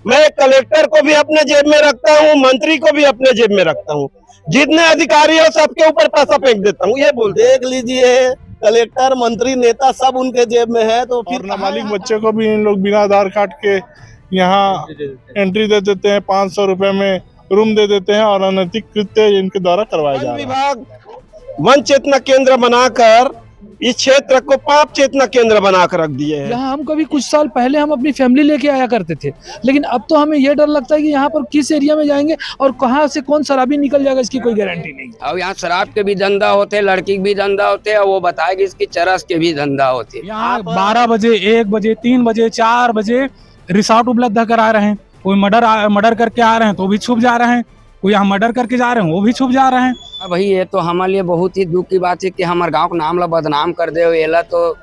मैं कलेक्टर को भी अपने जेब में रखता हूँ, मंत्री को भी अपने जेब में रखता हूँ, जितने अधिकारी है सबके ऊपर पैसा फेंक देता हूँ। ये बोल देख लीजिए, कलेक्टर, मंत्री, नेता सब उनके जेब में है, तो फिर और नाबालिग बच्चे को भी इन लोग बिना आधार कार्ड के यहाँ एंट्री दे देते हैं, 500 रुपए में रूम दे देते हैं और अनैतिक कृत्य इनके द्वारा करवाए जा वन रहे हैं। विभाग वन चेतना केंद्र बनाकर इस क्षेत्र को पाप चेतना केंद्र बनाकर रख दिए हैं। यहाँ हम कभी कुछ साल पहले हम अपनी फैमिली लेके आया करते थे, लेकिन अब तो हमें ये डर लगता है कि यहाँ पर किस एरिया में जाएंगे और कहाँ से कौन शराबी निकल जाएगा, इसकी कोई गारंटी नहीं। अब यहाँ शराब के भी धंधा होते, लड़की के भी धंधा होते, और वो बताएगी इसकी चरस के भी धंधा होते। यहाँ 12 बजे, 1 बजे, 3 बजे, 4 बजे रिसोर्ट उपलब्ध करा रहे हैं। कोई मर्डर करके आ रहे हैं तो भी छुप जा रहे हैं, कोई यहाँ मर्डर करके जा रहे हैं वो भी छुप जा रहे हैं। भाई ये तो हमारे लिए बहुत ही दुख की बात है कि हमारे गांव का नाम ला बदनाम कर दे। एला तो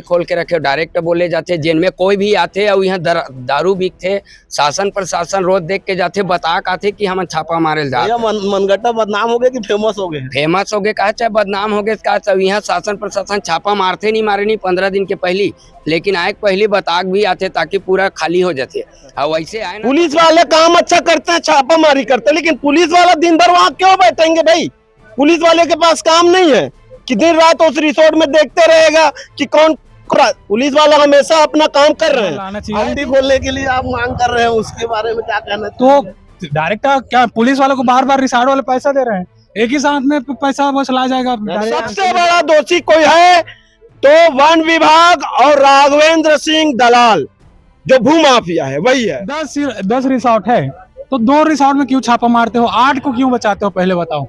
खोल के रखे, डायरेक्ट बोले जाते जेल में कोई भी आते और यहाँ दारू बिकते, शासन प्रशासन रोज देख के जाते, बता काथे कि हम छापा मारे जा। मनगट्टा बदनाम हो गए कि फेमस हो गए? फेमस हो गए कहा, चाहे बदनाम हो गए कहा, चाहे यहाँ शासन प्रशासन छापा मारते नहीं, मारे नहीं 15 दिन के पहले, लेकिन आए पहले बताक भी आते ताकि पूरा खाली हो जाते। और वैसे आए ना, पुलिस वाले काम अच्छा करते हैं, छापामारी करते हैं, लेकिन पुलिस वाला दिन भर वहाँ क्यों बैठेंगे भाई? पुलिस वाले के पास काम नहीं है कि दिन रात उस रिसोर्ट में देखते रहेगा कि कौन। पुलिस वाला हमेशा अपना काम कर रहे हैं। हल्दी खोलने के लिए आप मांग कर रहे हैं, उसके बारे में क्या कहना? तो डायरेक्ट क्या पुलिस वालों को बार बार रिसोर्ट वाले पैसा दे रहे हैं, एक ही साथ में पैसा वसूला जाएगा। सबसे बड़ा दोषी कोई है तो वन विभाग और राघवेंद्र सिंह दलाल, जो भू माफिया है, वही है। 10 रिसोर्ट है तो 2 रिसोर्ट में क्यों छापा मारते हो, 8 को क्यों बचाते हो? पहले बताओ,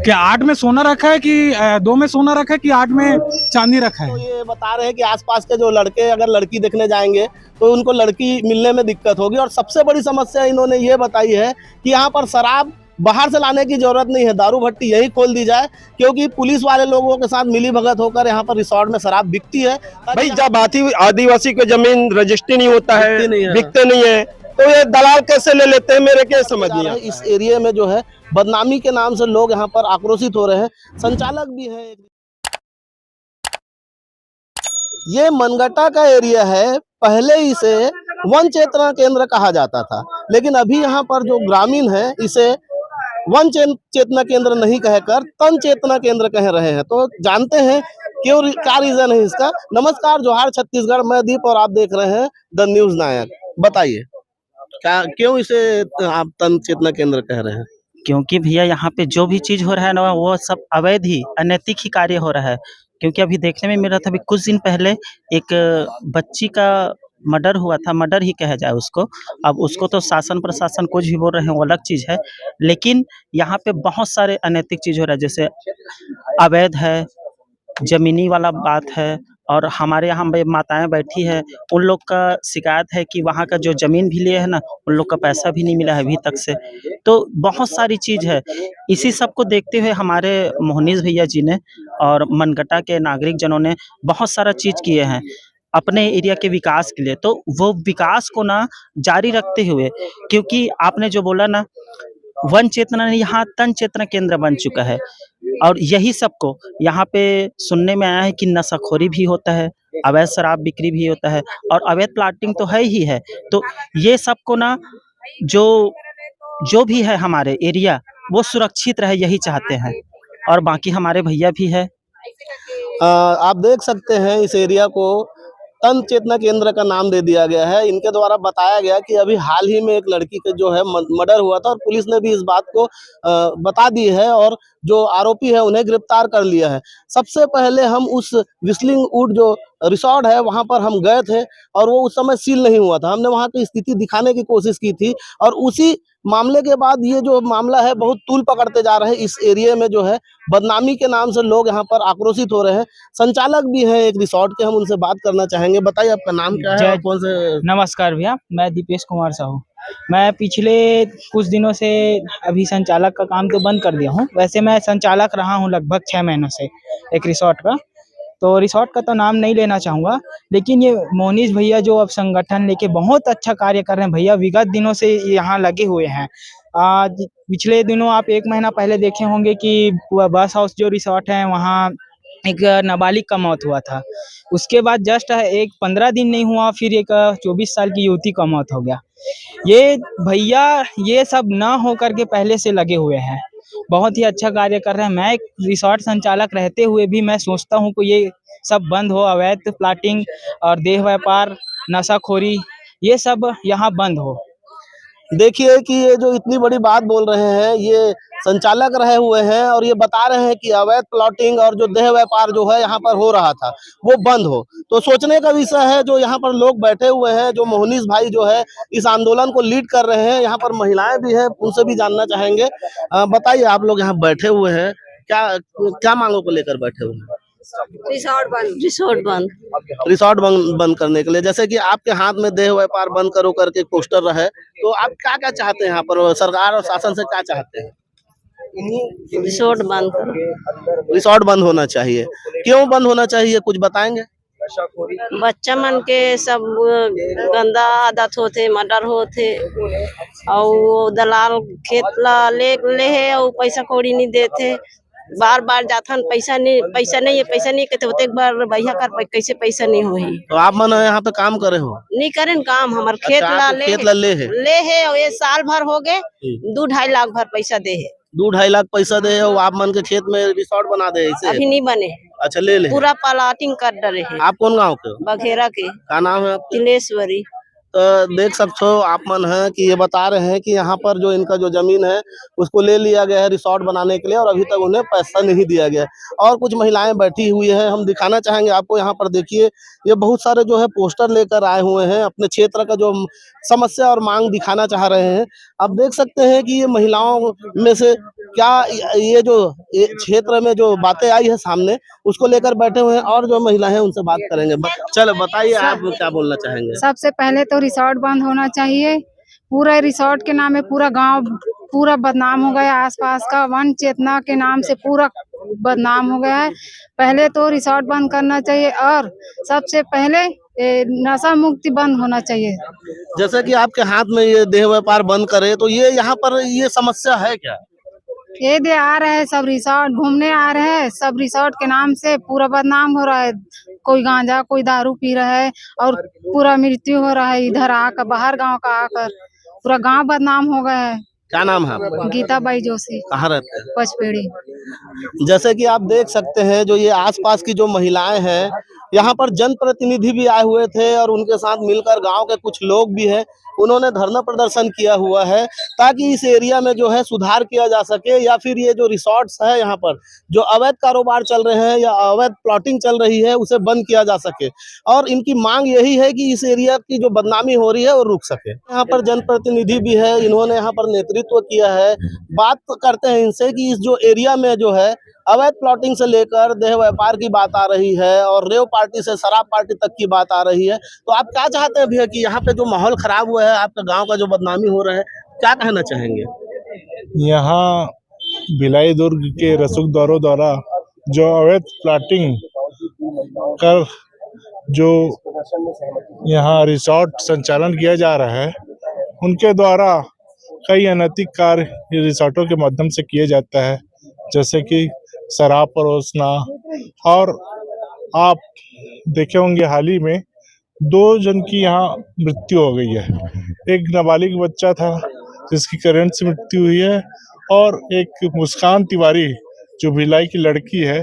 क्या 8 में सोना रखा है कि 2 में सोना रखा है कि 8 में चांदी रखा है? तो ये बता रहे हैं कि आसपास के जो लड़के अगर लड़की देखने जाएंगे तो उनको लड़की मिलने में दिक्कत होगी, और सबसे बड़ी समस्या इन्होंने ये बताई है कि यहाँ पर शराब बाहर से लाने की जरूरत नहीं है, दारू भट्टी यही खोल दी जाए, क्योंकि पुलिस वाले लोगों के साथ मिली भगत होकर यहाँ पर रिसोर्ट में शराब बिकती है। भाई जब आदिवासी को जमीन रजिस्ट्री नहीं होता है, बिकते नहीं है, तो ये दलाल कैसे ले लेते हैं? मेरे क्या समझ नहीं आता। इस एरिया में जो है बदनामी के नाम से लोग यहाँ पर आक्रोशित हो रहे हैं। संचालक भी है। ये मनगट्टा का एरिया है, पहले इसे वन चेतना केंद्र कहा जाता था, लेकिन अभी यहाँ पर जो ग्रामीण है इसे वन चेतना केंद्र नहीं कहकर तन चेतना केंद्र कह रहे हैं। तो जानते हैं क्यों, क्या रीजन है इसका। नमस्कार, जोहार छत्तीसगढ़, मैं दीप और आप देख रहे हैं द न्यूज नायक। बताइए क्या, क्यों इसे आप तन चेतना केंद्र कह रहे हैं? क्योंकि भैया यहाँ पे जो भी चीज़ हो रहा है ना वो सब अवैध ही, अनैतिक ही कार्य हो रहा है। क्योंकि अभी देखने में मिल रहा था, अभी कुछ दिन पहले एक बच्ची का मर्डर हुआ था, मर्डर ही कहा जाए उसको। अब उसको तो शासन प्रशासन कुछ भी बोल रहे हैं वो अलग चीज़ है, लेकिन यहाँ पे बहुत सारे अनैतिक चीज़ हो रहा है, जैसे अवैध है, जमीनी वाला बात है, और हमारे यहाँ माताएं बैठी है, उन लोग का शिकायत है कि वहाँ का जो ज़मीन भी लिए है ना, उन लोग का पैसा भी नहीं मिला है अभी तक से। तो बहुत सारी चीज़ है। इसी सब को देखते हुए हमारे मोहनीश भैया जी ने और मनगट्टा के नागरिक जनों ने बहुत सारा चीज़ किए हैं अपने एरिया के विकास के लिए। तो वो विकास को ना जारी रखते हुए, क्योंकि आपने जो बोला ना, वन चेतना यहाँ तन चेतना केंद्र बन चुका है, और यही सबको यहाँ पे सुनने में आया है कि नशाखोरी भी होता है, अवैध शराब बिक्री भी होता है, और अवैध प्लाटिंग तो है ही है। तो ये सबको ना जो भी है हमारे एरिया वो सुरक्षित रहे, यही चाहते हैं। और बाकी हमारे भैया भी है। आप देख सकते हैं इस एरिया को तन चेतना केंद्र का नाम दे दिया गया है। इनके द्वारा बताया गया कि अभी हाल ही में एक लड़की का जो है मर्डर हुआ था, और पुलिस ने भी इस बात को बता दी है, और जो आरोपी है उन्हें गिरफ्तार कर लिया है। सबसे पहले हम उस व्हिस्लिंग वुड जो रिसोर्ट है वहां पर हम गए थे, और वो उस समय सील नहीं हुआ था। हमने वहां की स्थिति दिखाने की कोशिश की थी, और उसी मामले के बाद ये जो मामला है बहुत तूल पकड़ते जा रहे हैं। इस एरिया में जो है बदनामी के नाम से लोग यहाँ पर आक्रोशित हो रहे हैं। संचालक भी हैं एक रिसोर्ट के, हम उनसे बात करना चाहेंगे। बताइए आपका नाम क्या है और कौन से? नमस्कार भैया, मैं दीपेश कुमार साहू। मैं पिछले कुछ दिनों से अभी संचालक का काम तो बंद कर दिया हूँ। वैसे मैं संचालक रहा हूँ लगभग 6 महीनों से एक रिसोर्ट का। तो रिसोर्ट का तो नाम नहीं लेना चाहूँगा, लेकिन ये मोहनीश भैया जो अब संगठन लेके बहुत अच्छा कार्य कर रहे हैं भैया, विगत दिनों से यहाँ लगे हुए हैं। पिछले दिनों आप 1 महीना पहले देखे होंगे कि बस हाउस जो रिसोर्ट है वहाँ एक नाबालिग का मौत हुआ था। उसके बाद जस्ट एक 15 दिन नहीं हुआ, फिर एक 24 साल की युवती का मौत हो गया। ये भैया ये सब ना हो करके पहले से लगे हुए हैं, बहुत ही अच्छा कार्य कर रहे हैं। मैं एक रिसोर्ट संचालक रहते हुए भी मैं सोचता हूँ कि ये सब बंद हो, अवैध प्लाटिंग और देह व्यापार, नशाखोरी, ये सब यहाँ बंद हो। देखिए कि ये जो इतनी बड़ी बात बोल रहे हैं, ये संचालक रहे हुए हैं और ये बता रहे हैं कि अवैध प्लॉटिंग और जो देह व्यापार जो है यहाँ पर हो रहा था वो बंद हो। तो सोचने का विषय है, जो यहाँ पर लोग बैठे हुए हैं, जो मोहनीश भाई जो है इस आंदोलन को लीड कर रहे हैं, यहाँ पर महिलाएं भी हैं, उनसे भी जानना चाहेंगे। बताइए, आप लोग यहाँ बैठे हुए हैं, क्या क्या मांगों को लेकर बैठे हुए हैं? रिसोर्ट बंद करने के लिए। जैसे कि आपके हाथ में देह व्यापार बंद करो करके पोस्टर रहे, तो आप क्या क्या चाहते हैं यहाँ पर, सरकार और शासन से क्या चाहते हैं? रिसोर्ट बंद करो। रिसोर्ट बंद होना चाहिए। क्यों बंद होना चाहिए, कुछ बताएंगे? बच्चा मन के सब गंदा आदत होते, मर्डर होते, और दलाल खेत ला ले है और पैसा कौड़ी नहीं देते। बार बार जाथन, पैसा नहीं कहते होते, एक बार भैया कर कैसे पैसा नहीं हो ही। तो आप मन यहाँ पे काम करे हो? नहीं करें काम, हमार खेत अच्छा, ला ले है और ये साल भर हो गए, 2-2.5 लाख भर पैसा दे है। 2-2.5 लाख पैसा दे है, आप मन के खेत में रिसोर्ट बना दे इसे? अभी नहीं बने। अच्छा, ले पूरा प्लाटिंग कर डरे है। आप कौन गाँव के हो? बघेरा के। क्या नाम है आपका? तिलेश्वरी। तो देख सकते हो आप मन है कि ये बता रहे हैं कि यहाँ पर जो इनका जो जमीन है उसको ले लिया गया है रिसोर्ट बनाने के लिए, और अभी तक उन्हें पैसा नहीं दिया गया। और कुछ महिलाएं बैठी हुई हैं, हम दिखाना चाहेंगे आपको। यहाँ पर देखिए, ये बहुत सारे जो है पोस्टर लेकर आए हुए हैं, अपने क्षेत्र का जो समस्या और मांग दिखाना चाह रहे हैं। आप देख सकते हैं कि ये महिलाओं में से क्या ये जो क्षेत्र में जो बातें आई है सामने, उसको लेकर बैठे हुए हैं, और जो महिला है उनसे बात करेंगे। चलो बताइए, आप क्या बोलना चाहेंगे? सबसे पहले तो रिसोर्ट बंद होना चाहिए। पूरा रिसोर्ट के नाम में पूरा गांव पूरा बदनाम हो गया, आसपास का वन चेतना के नाम से पूरा बदनाम हो गया है। पहले तो रिसोर्ट बंद करना चाहिए, और सबसे पहले नशा मुक्ति बंद होना चाहिए। जैसे कि आपके हाथ में ये देह व्यापार बंद करे, तो ये यहाँ पर ये समस्या है क्या? ये दे आ रहे हैं सब रिसोर्ट घूमने आ रहे हैं, सब रिसोर्ट के नाम से पूरा बदनाम हो रहा है। कोई गांजा, कोई दारू पी रहा है, और पूरा मृत्यु हो रहा है इधर आकर, बाहर गांव का आकर पूरा गांव बदनाम हो गया है। क्या नाम है आपका? गीताबाई जोशी। कहाँ रहते हैं? पचपेड़ी। जैसे कि आप देख सकते हैं, जो ये आसपास की जो महिलाएं हैं, यहाँ पर जनप्रतिनिधि भी आए हुए थे, और उनके साथ मिलकर गांव के कुछ लोग भी हैं, उन्होंने धरना प्रदर्शन किया हुआ है ताकि इस एरिया में जो है सुधार किया जा सके, या फिर ये जो रिसोर्ट्स है यहाँ पर जो अवैध कारोबार चल रहे हैं या अवैध प्लॉटिंग चल रही है, उसे बंद किया जा सके। और इनकी मांग यही है कि इस एरिया की जो बदनामी हो रही है वो रुक सके। यहाँ पर जनप्रतिनिधि भी है, इन्होंने यहाँ पर नेतृत्व किया है। बात करते हैं इनसे कि इस जो एरिया में जो है अवैध प्लॉटिंग से लेकर देह व्यापार की बात आ रही है, और रेव पार्टी से शराब पार्टी तक की बात आ रही है। तो आप क्या चाहते हैं भैया कि यहाँ पे जो माहौल खराब हुआ है, आपके गांव का जो बदनामी हो रहा है, क्या कहना चाहेंगे? यहाँ भिलाई दुर्ग के रसूखदारों द्वारा जो अवैध प्लाटिंग कर जो यहाँ रिसोर्ट संचालन किया जा रहा है, उनके द्वारा कई अनैतिक कार्य रिसोर्टों के माध्यम से किए जाता है, जैसे कि शराब परोसना। और आप देखे होंगे हाल ही में 2 जन की यहाँ मृत्यु हो गई है। एक नाबालिग बच्चा था जिसकी करंट से मृत्यु हुई है, और एक मुस्कान तिवारी जो भिलाई की लड़की है,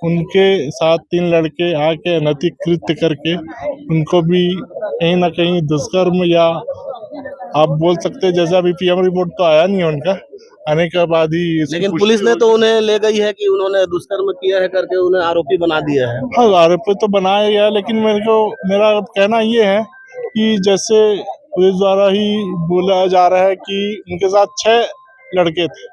उनके साथ 3 लड़के आके अनैतिक कृत्य करके उनको भी कहीं ना कहीं दुष्कर्म, या आप बोल सकते हैं, जैसा अभी पीएम रिपोर्ट तो आया नहीं है उनका, आने के बाद ही। लेकिन पुलिस ने तो उन्हें ले गई है कि उन्होंने दुष्कर्म किया है करके उन्हें आरोपी बना दिया है। हाँ, आरोपी तो बनाया गया, लेकिन मेरा कहना ये है कि जैसे पुलिस द्वारा ही बोला जा रहा है कि उनके साथ 6 लड़के थे,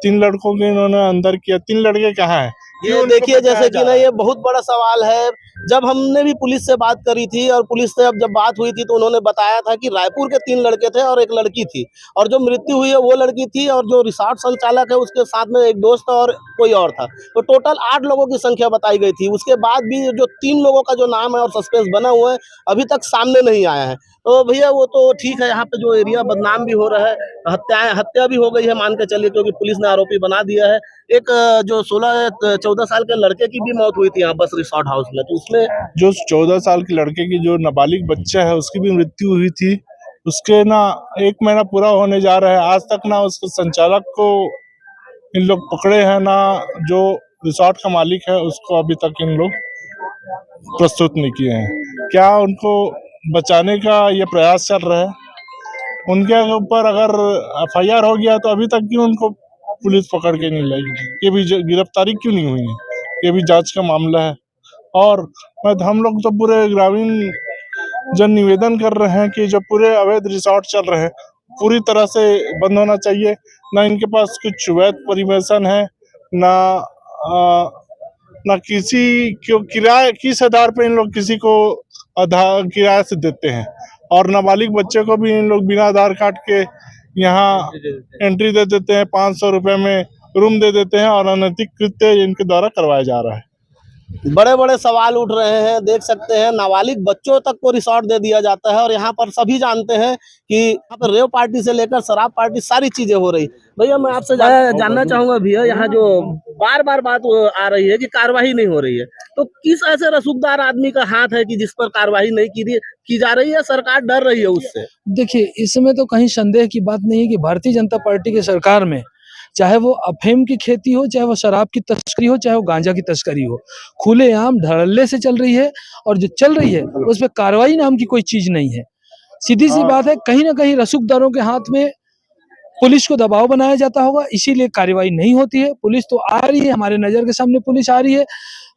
3 लड़कों के इन्होंने अंदर किया। 3 लड़के कहाँ हैं? ये देखिए, जैसे कि ना, ये बहुत बड़ा सवाल है। जब हमने भी पुलिस से बात करी थी, और पुलिस से अब जब बात हुई थी, तो उन्होंने बताया था कि रायपुर के 3 लड़के थे और 1 लड़की थी, और जो मृत्यु हुई है वो लड़की थी, और जो रिसोर्ट संचालक है उसके साथ में एक दोस्त और कोई और था। तो टोटल 8 लोगों की संख्या बताई गई थी। उसके बाद भी जो 3 लोगों का जो नाम है और सस्पेंस बना हुआ है, अभी तक सामने नहीं आया है। तो भैया वो तो ठीक है, यहाँ पे जो एरिया बदनाम भी हो रहा है, हत्या भी हो गई है मान के चलिए, क्योंकि पुलिस ने आरोपी बना दिया है। एक जो 16-14 साल के लड़के की भी मौत हुई थी यहाँ बस रिसोर्ट हाउस में, तो उसमें जो 14 साल के लड़के की जो नाबालिग बच्चा है उसकी भी मृत्यु हुई थी। उसके ना 1 महीना पूरा होने जा रहा है, आज तक ना उसके संचालक को इन लोग पकड़े हैं, ना जो रिसोर्ट का मालिक है उसको अभी तक इन लोग प्रस्तुत नहीं किए हैं। क्या उनको बचाने का ये प्रयास चल रहा है? उनके ऊपर अगर FIR हो गया तो अभी तक क्यों उनको पुलिस पकड़ के नहीं लाई? ये भी गिरफ्तारी क्यों नहीं हुई है? ये भी जांच का मामला है। और हम लोग तो पूरे ग्रामीण जन निवेदन कर रहे हैं कि जो पूरे अवैध रिसोर्ट चल रहे हैं पूरी तरह से बंद होना चाहिए। ना इनके पास कुछ वैध परमिशन है, ना किसी को किराए किस आधार पे इन लोग किसी को किराए से देते हैं, और नाबालिग बच्चे को भी इन लोग बिना आधार कार्ड के यहाँ एंट्री दे देते हैं, 500 रुपए में रूम दे देते हैं, और अनैतिक कृत्य इनके द्वारा करवाया जा रहा है। बड़े बड़े सवाल उठ रहे हैं, देख सकते हैं नाबालिग बच्चों तक को रिसोर्ट दे दिया जाता है, और यहाँ पर सभी जानते हैं कि यहाँ पर रेव पार्टी से लेकर शराब पार्टी सारी चीजें हो रही। भैया मैं आपसे जानना चाहूंगा भैया, यहाँ जो बार बार बात आ रही है कि कार्रवाई नहीं हो रही है, तो किस ऐसे रसूखदार आदमी का हाथ है कि जिस पर कार्रवाई नहीं की जा रही है? सरकार डर रही है उससे। देखिए, इसमें तो कहीं संदेह की बात नहीं है कि भारतीय जनता पार्टी की सरकार में चाहे वो अफीम की खेती हो, चाहे वो शराब की तस्करी हो, चाहे वो गांजा की तस्करी हो, खुलेआम धड़ल्ले से चल रही है, और जो चल रही है उस पर कार्रवाई नाम की कोई चीज नहीं है। सीधी सी बात है, कहीं ना कहीं रसूखदारों के हाथ में पुलिस को दबाव बनाया जाता होगा, इसीलिए कार्रवाई नहीं होती है। पुलिस तो आ रही है, हमारे नजर के सामने पुलिस आ रही है,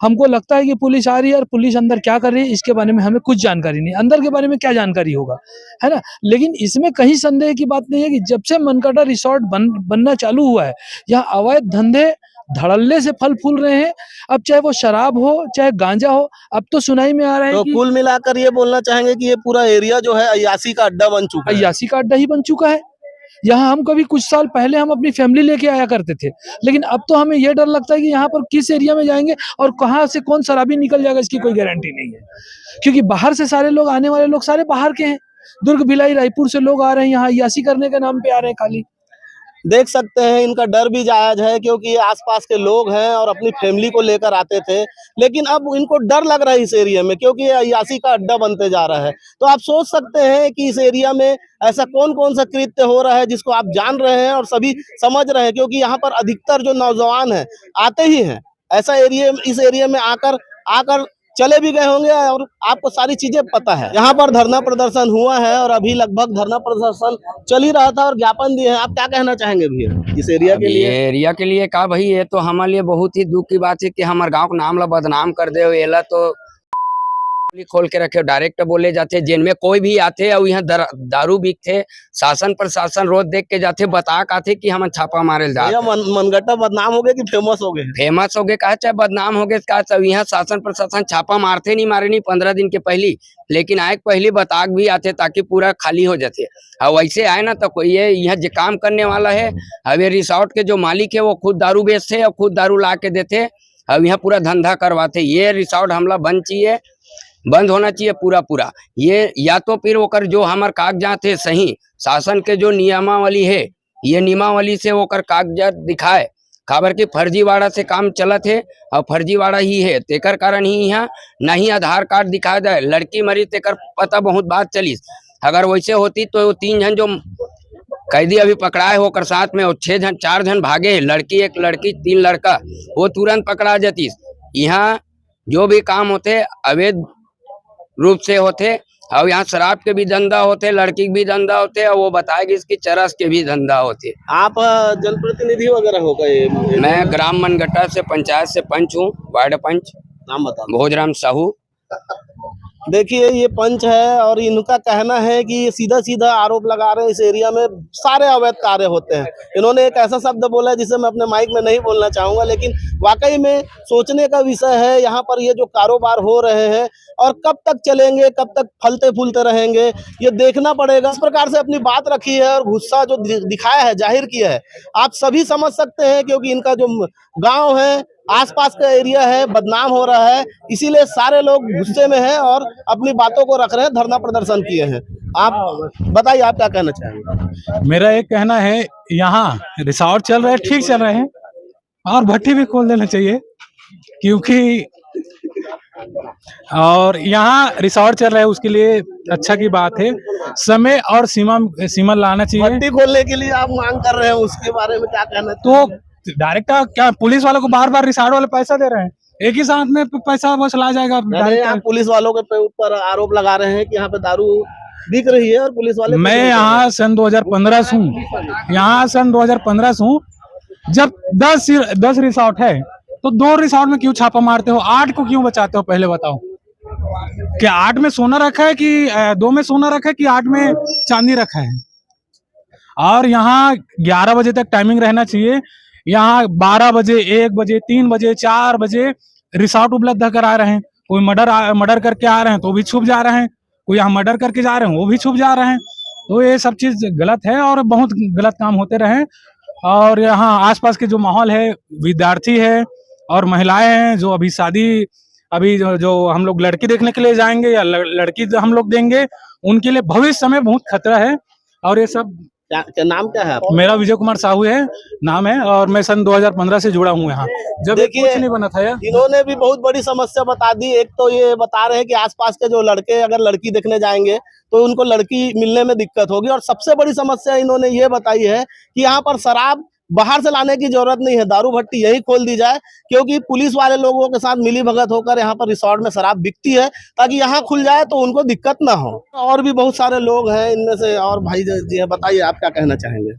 हमको लगता है कि पुलिस आ रही है, और पुलिस अंदर क्या कर रही है इसके बारे में हमें कुछ जानकारी नहीं। अंदर के बारे में क्या जानकारी होगा, है ना। लेकिन इसमें कहीं संदेह की बात नहीं है कि जब से मनकाटा रिसोर्ट बनना चालू हुआ है, यहाँ अवैध धंधे धड़ल्ले से फल फूल रहे हैं। अब चाहे वो शराब हो, चाहे गांजा हो, अब तो सुनाई में आ रहा है तो कि कुल मिलाकर ये बोलना चाहेंगे कि ये पूरा एरिया जो है अय्यासी का अड्डा बन चुका है। अय्यासी का अड्डा ही बन चुका है। यहाँ हम कभी कुछ साल पहले हम अपनी फैमिली लेके आया करते थे, लेकिन अब तो हमें यह डर लगता है कि यहाँ पर किस एरिया में जाएंगे और कहाँ से कौन शराबी निकल जाएगा, इसकी कोई गारंटी नहीं है। क्योंकि बाहर से सारे लोग आने वाले लोग सारे बाहर के हैं, दुर्ग भिलाई रायपुर से लोग आ रहे हैं, यहाँ अय्यासी करने के नाम पे आ रहे हैं खाली। देख सकते हैं इनका डर भी जायज है, क्योंकि ये आसपास के लोग हैं और अपनी फैमिली को लेकर आते थे, लेकिन अब इनको डर लग रहा है इस एरिया में, क्योंकि ये अय्यासी का अड्डा बनते जा रहा है। तो आप सोच सकते हैं कि इस एरिया में ऐसा कौन कौन सा कृत्य हो रहा है जिसको आप जान रहे हैं और सभी समझ रहे हैं, क्योंकि यहाँ पर अधिकतर जो नौजवान है आते ही हैं ऐसा इस एरिया में आकर चले भी गए होंगे, और आपको सारी चीजें पता है। यहाँ पर धरना प्रदर्शन हुआ है और अभी लगभग धरना प्रदर्शन चल ही रहा था और ज्ञापन दिए हैं। आप क्या कहना चाहेंगे भैया इस एरिया के लिए? एरिया के लिए का भाई, ये तो हमारे लिए बहुत ही दुख की बात है कि हमारे गांव का नाम ला बदनाम कर दे। एला तो खोल के रखे, डायरेक्ट बोले जाते, जिनमें कोई भी आते और यहाँ दारू बिकते, शासन प्रशासन रोज देख के जाते, बता आते कि हम छापा मारे जाते। मनगट्टा बदनाम हो गए कि फेमस हो गए? फेमस हो गए कहा, चाहे बदनाम हो गए कहा, यहाँ शासन प्रशासन छापा मारते नहीं 15 दिन के पहले, लेकिन आए पहले बता भी आते ताकि पूरा खाली हो जाते। और वैसे आए ना तो कोई यहाँ जो काम करने वाला है, अब ये रिसोर्ट के जो मालिक है वो खुद दारू बेचते और खुद दारू ला के देते, अब यहाँ पूरा धंधा करवाते। ये रिसोर्ट हमला बंद होना चाहिए पूरा। ये या तो फिर होकर जो हमारे कागजात है सही, शासन के जो नियमावली है, ये नियमावली से होकर कागजात दिखाए। खबर की फर्जीवाड़ा से काम चलत है और फर्जीवाड़ा ही है, तेकर कारण ही यहाँ नहीं आधार कार्ड दिखाया जाए। लड़की मरी तेकर पता बहुत बात चली, अगर वैसे होती तो 3 जन जो कैदी अभी पकड़ाए होकर साथ में, और 4 जन भागे, लड़की 1 लड़की 3 लड़का, वो तुरंत पकड़ा जाती। यहाँ जो भी काम होते अवैध रूप से होते, और यहाँ शराब के भी धंधा होते, लड़की के भी धंधा होते, और वो बताएगी इसकी चरस के भी धंधा होते। आप जनप्रतिनिधि वगैरह हो गए? मैं ग्राम मनगट्टा से पंचायत से पंच हूँ, वार्ड पंच। नाम बताओ। भोजराम साहू। देखिए ये पंच है और इनका कहना है कि ये सीधा सीधा आरोप लगा रहे हैं इस एरिया में सारे अवैध कार्य होते हैं। इन्होंने एक ऐसा शब्द बोला है जिसे मैं अपने माइक में नहीं बोलना चाहूंगा, लेकिन वाकई में सोचने का विषय है। यहाँ पर ये जो कारोबार हो रहे हैं और कब तक चलेंगे, कब तक फलते फूलते रहेंगे, ये देखना पड़ेगा। इस प्रकार से अपनी बात रखी है और गुस्सा जो दिखाया है, जाहिर किया है, आप सभी समझ सकते हैं, क्योंकि इनका जो गांव है, आसपास का एरिया है, बदनाम हो रहा है, इसीलिए सारे लोग गुस्से में हैं और अपनी बातों को रख रहे हैं, धरना प्रदर्शन किए हैं। आप बताइए, आप क्या कहना चाहेंगे? मेरा एक कहना है, यहाँ रिसोर्ट चल रहे हैं, ठीक चल रहे हैं, और भट्टी भी खोल देना चाहिए, क्योंकि और यहाँ रिसोर्ट चल रहा है, उसके लिए अच्छा की बात है। समय और सीमा लाना चाहिए। भट्टी खोलने के लिए आप मांग कर रहे हैं, उसके बारे में क्या कहना? तो डायरेक्ट क्या पुलिस वालों को बार बार रिसोर्ट वाले पैसा दे रहे हैं, एक ही साथ में पैसा वसूला जाएगा। आप पुलिस वालों के ऊपर आरोप लगा रहे हैं कि यहाँ पे दारू बिक रही है और पुलिस वाले। मैं यहाँ सन 2015 से हूँ, यहाँ सन 2015 से हूँ। जब 10 रिसोर्ट है तो 2 रिसोर्ट में क्यों छापा मारते हो, 8 को क्यों बचाते हो, पहले बताओ। क्या 8 में सोना रखा है कि 2 में सोना रखा है कि 8 में चांदी रखा है? और यहाँ 11 बजे तक टाइमिंग रहना चाहिए। यहाँ 12 बजे, 1 बजे, 3 बजे, 4 बजे रिसोर्ट उपलब्ध करा रहे हैं। कोई मर्डर करके आ रहे हैं तो भी छुप जा रहे हैं, कोई यहाँ मर्डर करके जा रहे हैं वो भी छुप जा रहे हैं। तो ये सब चीज गलत है और बहुत गलत काम होते रहे। और यहाँ आसपास के जो माहौल है, विद्यार्थी है और महिलाएं हैं, जो अभी शादी, अभी जो हम लोग लड़की देखने के लिए जाएंगे या लड़की हम लोग देंगे, उनके लिए भविष्य में बहुत खतरा है। और ये सब क्या नाम क्या है आपका? मेरा विजय कुमार साहू है नाम है, और मैं सन 2015 से जुड़ा हूँ यहाँ, जब कुछ नहीं बना था यार। इन्होंने भी बहुत बड़ी समस्या बता दी। एक तो ये बता रहे हैं कि आसपास के जो लड़के अगर लड़की देखने जाएंगे तो उनको लड़की मिलने में दिक्कत होगी, और सबसे बड़ी समस्या इन्होंने ये बताई है कि यहाँ पर शराब बाहर से लाने की जरूरत नहीं है, दारू भट्टी यही खोल दी जाए, क्योंकि पुलिस वाले लोगों के साथ मिली भगत होकर यहाँ पर रिसोर्ट में शराब बिकती है, ताकि यहाँ खुल जाए तो उनको दिक्कत ना हो। और भी बहुत सारे लोग हैं इनमें से, और भाई जी हैं, बताइए आप क्या कहना चाहेंगे?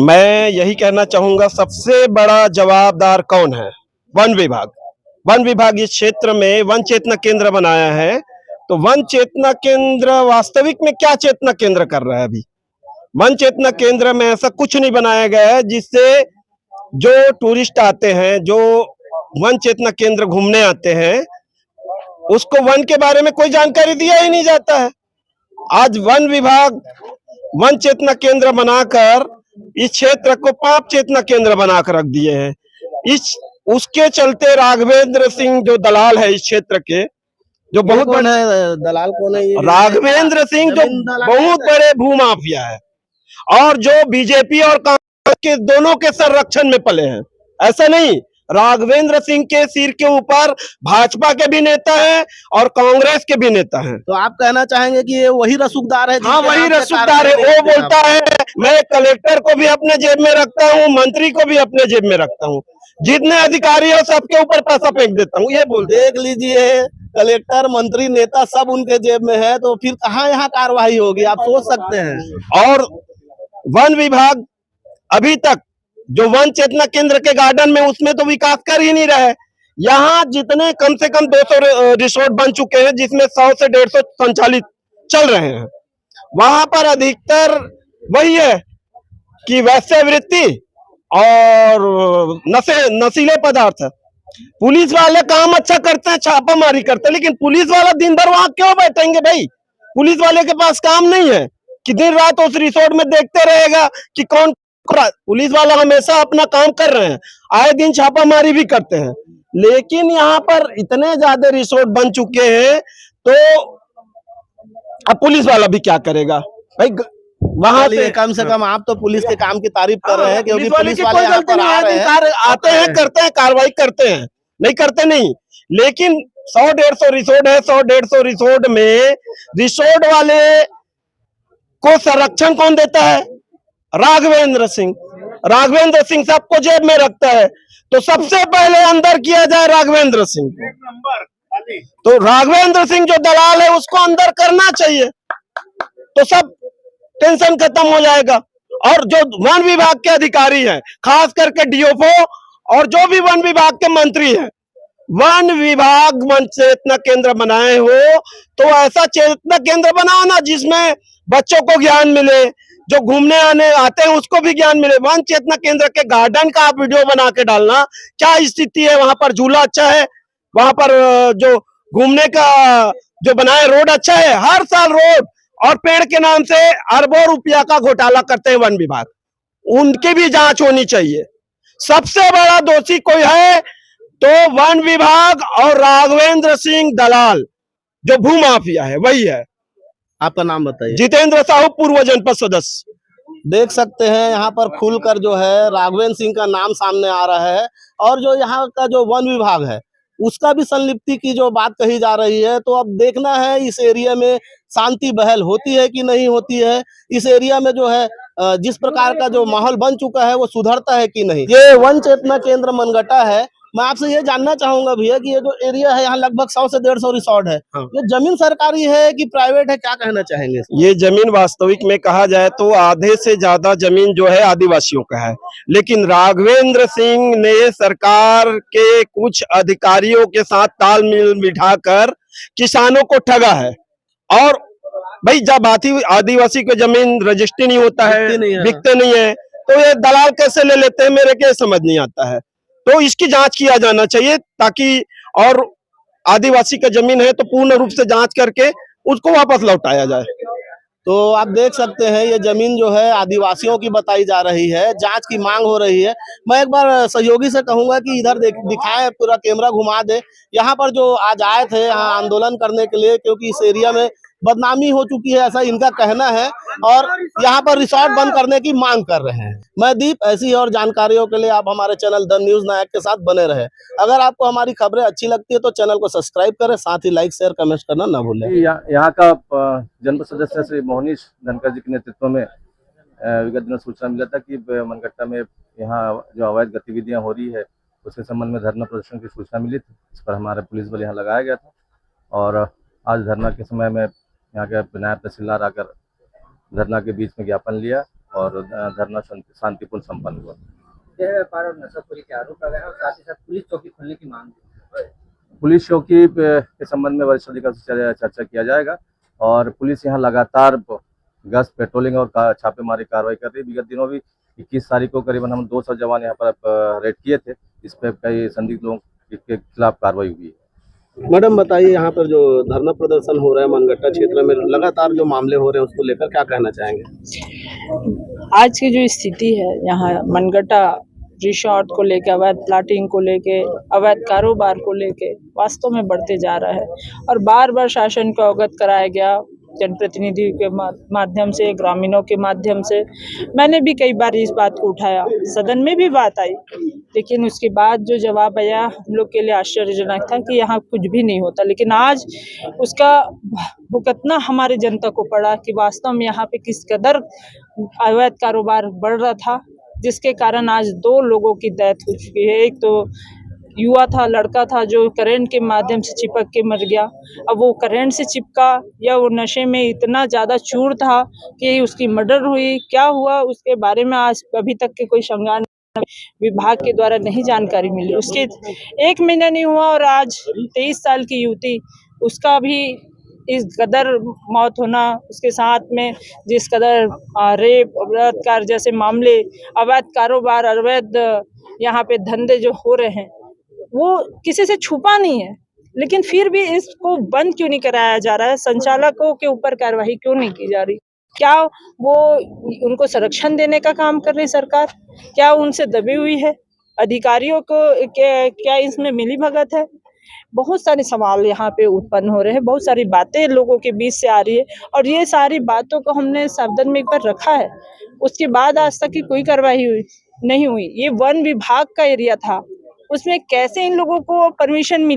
मैं यही कहना चाहूंगा, सबसे बड़ा जवाबदार कौन है? वन विभाग। वन विभाग इस क्षेत्र में वन चेतना केंद्र बनाया है, तो वन चेतना केंद्र वास्तविक में क्या चेतना केंद्र कर रहा है? अभी वन चेतना केंद्र में ऐसा कुछ नहीं बनाया गया है जिससे जो टूरिस्ट आते हैं, जो वन चेतना केंद्र घूमने आते हैं, उसको वन के बारे में कोई जानकारी दिया ही नहीं जाता है। आज वन विभाग वन चेतना केंद्र बनाकर इस क्षेत्र को पाप चेतना केंद्र बनाकर रख दिए हैं। उसके चलते राघवेंद्र सिंह जो दलाल है इस क्षेत्र के, जो बहुत बड़े दलाल कौन है? राघवेंद्र सिंह जो बहुत बड़े भूमाफिया है, और जो बीजेपी और कांग्रेस के दोनों के संरक्षण में पले हैं। ऐसा नहीं, राघवेंद्र सिंह के सिर के ऊपर भाजपा के भी नेता हैं और कांग्रेस के भी नेता हैं। तो आप कहना चाहेंगे कि ये वही रसूखदार है? हाँ, वही रसूखदार है। वो बोलता है मैं कलेक्टर को भी अपने जेब में रखता हूँ, मंत्री को भी अपने जेब में रखता हूँ, जितने अधिकारी है सबके ऊपर पैसा फेंक देता हूँ, ये बोलते। देख लीजिए, कलेक्टर, मंत्री, नेता सब उनके जेब में है, तो फिर कहाँ यहाँ कार्रवाई होगी, आप सोच सकते हैं। और वन विभाग अभी तक जो वन चेतना केंद्र के गार्डन में, उसमें तो विकास कर ही नहीं रहे। यहाँ जितने कम से कम 200 रिसोर्ट बन चुके हैं, जिसमें 100 से 150 संचालित चल रहे हैं, वहां पर अधिकतर वही है कि वैश्यवृत्ति और नशीले पदार्थ है। पुलिस वाले काम अच्छा करते हैं, छापामारी करते हैं, लेकिन पुलिस वाला दिन भर वहां क्यों बैठेंगे भाई? पुलिस वाले के पास काम नहीं है कि दिन रात उस रिसोर्ट में देखते रहेगा कि कौन। पुलिस वाला हमेशा अपना काम कर रहे हैं, आए दिन छापामारी भी करते हैं, लेकिन यहाँ पर इतने ज्यादा रिसोर्ट बन चुके हैं, तो अब पुलिस वाला भी क्या करेगा भाई? वहां से कम आप तो पुलिस के काम की तारीफ कर रहे हैं, क्योंकि पुलिस वाले यहाँ पर आते हैं, करते हैं, कार्रवाई करते हैं, नहीं करते नहीं। लेकिन 100-150 रिसोर्ट है, 100-150 रिसोर्ट में रिसोर्ट वाले को संरक्षण कौन देता है? राघवेंद्र सिंह। राघवेंद्र सिंह सबको जेब में रखता है, तो सबसे पहले अंदर किया जाए राघवेंद्र सिंह को। तो राघवेंद्र सिंह जो दलाल है उसको अंदर करना चाहिए, तो सब टेंशन खत्म हो जाएगा। और जो वन विभाग के अधिकारी हैं, खास करके डीएफओ और जो भी वन विभाग के मंत्री हैं, वन विभाग वन चेतना केंद्र बनाए हो तो ऐसा चेतना केंद्र बनाओ ना जिसमें बच्चों को ज्ञान मिले, जो घूमने आने आते हैं उसको भी ज्ञान मिले। वन चेतना केंद्र के गार्डन का आप वीडियो बना के डालना, क्या स्थिति है वहां पर, झूला अच्छा है वहां पर, जो घूमने का जो बनाए रोड अच्छा है। हर साल रोड और पेड़ के नाम से अरबों रुपया का घोटाला करते हैं वन विभाग, उनकी भी जांच होनी चाहिए। सबसे बड़ा दोषी कोई है तो वन विभाग और राघवेंद्र सिंह दलाल जो भूमाफिया है वही है। आपका नाम बताइए। जितेंद्र साहू, पूर्व जनपद सदस्य। देख सकते हैं यहाँ पर खुलकर जो है राघवेंद्र सिंह का नाम सामने आ रहा है, और जो यहाँ का जो वन विभाग है उसका भी संलिप्ति की जो बात कही जा रही है। तो अब देखना है इस एरिया में शांति बहाल होती है कि नहीं होती है, इस एरिया में जो है जिस प्रकार का जो माहौल बन चुका है वो सुधरता है कि नहीं। ये वन चेतना केंद्र मनगटा है। मैं आपसे ये जानना चाहूंगा भैया कि ये जो एरिया है यहाँ लगभग 100 से 150 रिसोर्ट है, ये जमीन सरकारी है कि प्राइवेट है, क्या कहना चाहेंगे? ये जमीन वास्तविक में कहा जाए तो आधे से ज्यादा जमीन जो है आदिवासियों का है, लेकिन राघवेंद्र सिंह ने सरकार के कुछ अधिकारियों के साथ तालमेल बिठाकर किसानों को ठगा है। और भाई जब आदिवासी को जमीन रजिस्ट्री नहीं होता है, बिकते नहीं है, तो ये दलाल कैसे ले लेते हैं, मेरे के समझ नहीं आता है। तो इसकी जांच किया जाना चाहिए ताकि, और आदिवासी का जमीन है तो पूर्ण रूप से जांच करके उसको वापस लौटाया जाए। तो आप देख सकते हैं ये जमीन जो है आदिवासियों की बताई जा रही है, जांच की मांग हो रही है। मैं एक बार सहयोगी से कहूंगा कि इधर दिखाएं, पूरा कैमरा घुमा दे। यहाँ पर जो आज आए थे यहाँ आंदोलन करने के लिए, क्योंकि इस एरिया में बदनामी हो चुकी है ऐसा इनका कहना है, और यहाँ पर रिसोर्ट बंद करने की मांग कर रहे हैं। मैं दीप, ऐसी और जानकारियों के लिए आप हमारे चैनल द न्यूज नायक के साथ बने रहे। अगर आपको हमारी खबरें अच्छी लगती है तो चैनल को सब्सक्राइब करें, साथ ही लाइक शेयर कमेंट करना न भूलें। यहाँ का जनपद सदस्य श्री मोहनीश धनकर जी के नेतृत्व में विगत दिनों सूचना मिला था कि मनगट्टा में यहाँ जो अवैध गतिविधियाँ हो रही है उसके संबंध में धरना प्रदर्शन की सूचना मिली थी। इस पर हमारा पुलिस बल यहाँ लगाया गया था, और आज धरना के समय में यहाँ के नायब तहसीलदार आकर धरना के बीच में ज्ञापन लिया और धरना शांतिपूर्ण संपन्न हुआ। व्यापार और नशाखोरी के आरोप लगाए और साथ ही साथ पुलिस चौकी खोलने की मांग। पुलिस चौकी के संबंध में वरिष्ठ अधिकारी से चर्चा किया जाएगा, और पुलिस यहाँ लगातार गश्त, पेट्रोलिंग और छापेमारी कार्रवाई कर रही है। विगत दिनों भी 21 तारीख को करीबन हम 200 जवान यहाँ पर रेड किए थे। इस पर कई संदिग्ध लोगों के खिलाफ कार्रवाई हुई है। मैडम बताइए, यहाँ पर जो धरना प्रदर्शन हो रहा है मनगट्टा क्षेत्र में, लगातार जो मामले हो रहे हैं उसको लेकर क्या कहना चाहेंगे? आज की जो स्थिति है यहाँ मनगट्टा रिसोर्ट को लेके, अवैध प्लाटिंग को लेके, अवैध कारोबार को लेके वास्तव में बढ़ते जा रहा है, और बार बार शासन को अवगत कराया गया जनप्रतिनिधि के माध्यम से, ग्रामीणों के माध्यम से। मैंने भी कई बार इस बात को उठाया, सदन में भी बात आई, लेकिन उसके बाद जो जवाब आया हम लोग के लिए आश्चर्यजनक था कि यहाँ कुछ भी नहीं होता। लेकिन आज उसका भुगतना हमारे जनता को पड़ा कि वास्तव में यहाँ पे किस कदर अवैध कारोबार बढ़ रहा था, जिसके कारण आज 2 लोगों की डेथ हो चुकी है। एक तो युवा था, लड़का था जो करंट के माध्यम से चिपक के मर गया। अब वो करंट से चिपका या वो नशे में इतना ज़्यादा चूर था कि उसकी मर्डर हुई, क्या हुआ उसके बारे में आज अभी तक के कोई संज्ञान विभाग के द्वारा नहीं जानकारी मिली। उसके 1 महीना नहीं हुआ और आज 23 साल की युवती, उसका भी इस कदर मौत होना, उसके साथ में जिस कदर रेप, बलात्कार जैसे मामले, अवैध कारोबार, अवैध यहाँ पे धंधे जो हो रहे हैं वो किसी से छुपा नहीं है, लेकिन फिर भी इसको बंद क्यों नहीं कराया जा रहा है? संचालकों के ऊपर कार्रवाई क्यों नहीं की जा रही? क्या वो उनको संरक्षण देने का काम कर रही सरकार? क्या उनसे दबी हुई है? अधिकारियों को क्या इसमें मिली भगत है? बहुत सारे सवाल यहाँ पे उत्पन्न हो रहे हैं, बहुत सारी बातें लोगों के बीच से आ रही है, और ये सारी बातों को हमने सदन में एक बार रखा है, उसके बाद आज तक की कोई कार्रवाई नहीं हुई। ये वन विभाग का एरिया था, उसमें कैसे इन लोगों को परमिशन मिली?